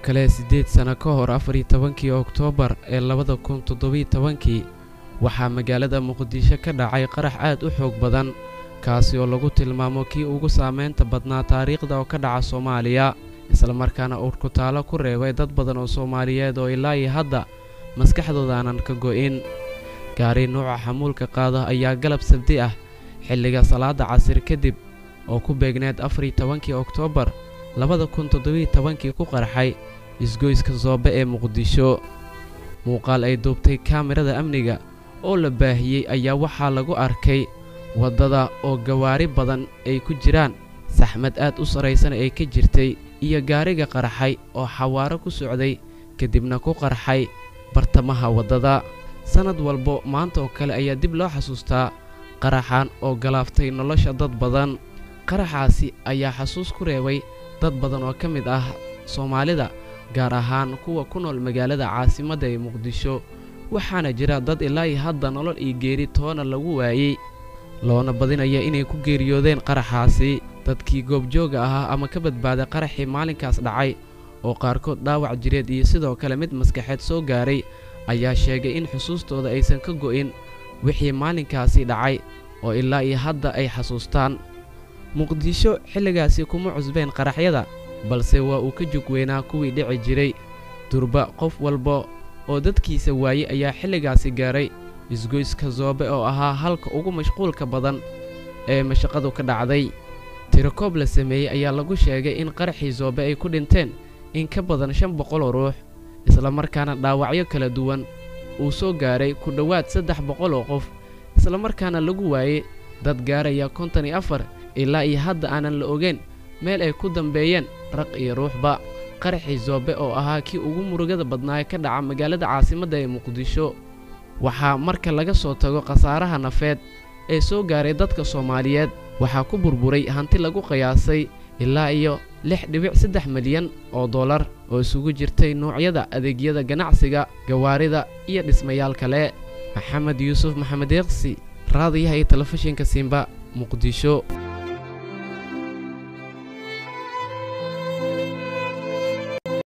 kale 8 sano ka hor 14 Oktoobar ee 2017 waxaa magaalada Muqdisho ka dhacay qarax aad u xoog badan kaasi oo lagu tilmaamo kii ugu saameynta badnaa taariikhda oo ka dhaca Soomaaliya isla markaana uu ku taalo ku reebay dad badan oo Soomaaliyeed oo ilaa hadda maskaxdooda aanan ka go'in gaari nooca xamuulka qaada ayaa galab sabti ah xilliga salaada casir kadib oo ku beegneed 14 Oktoobar 2017 ku qarxay isgoyska Zoobe ee Muqdisho muuqaal ay duubtay kaamirada amniga oo la baahiyay ayaa waxaa lagu arkay wadada oo gawaari badan ay ku jiraan saxmad aad u sareysan ay ka jirtay iyo gaariga qarxay oo xawaaro ku socday kadibna ku qarxay bartamaha wadada sanad walba maanta oo kale ayaa dib loo xasuustaa qaraxan oo galaaftay nolosha dad badan qaraxaasi ayaa xasuus ku reebay dad badan oo ka mid ah Soomaalida gaar ahaan kuwa ku nool magaalada caasimadda ee Muqdisho waxaana jira dad ilaa hadda nolol iyo geeri toona lagu waayay loona badinaya inay ku geeriyoodeen qaraxaasi dadkii goobjooga ahaa ama ka badbaaday qaraxii maalinkaas dhacay oo qaarkood dhaawac jireed iyo sidoo kale mid maskaxeed soo gaaray ayaa sheegay in xusuustooda aysan ka go'in wixii maalinkaasi dhacay oo ilaa hadda ay xasuustaan Muqdisho xilligaasi kuma cusbeen qaraxyada balse waa uu ka jugweynaa kuwii dhici jiray durba qof walba oo dadkiisa waayay ayaa xilligaasi gaaray isgoyska Zoobe oo ahaa halka ugu mashquulka badan ee mashaqadu ka dhacday tirokoob la sameeyay ayaa lagu sheegay in qaraxii Zoobe ay ku dhinteen in ka badan 500 oo ruux isla markaana dhaawacyo kala duwan uu soo gaaray ku dhawaad 300 oo qof isla markaana lagu waayay dad gaaraya 54 ilaa hadda aanan la ogeyn meel ay ku dambeeyeen raq iyo ruuxba qaraxii Zoobe oo ahaa kii ugu murugada badnaa ka dhaca magaalada caasimadda ee Muqdisho waxaa marka laga soo tago khasaaraha nafeed ee soo gaaray dadka Soomaaliyeed waxaa ku burburay hanti lagu qiyaasay ilaa 6.3 milyan oo dollar oo isugu jirtay noocyada adeegyada ganacsiga gawaarida iyo dhismayaal kale Maxamed Yuusuf Maxamed Deeqsi raadiyaha telefishinka Simba Muqdisho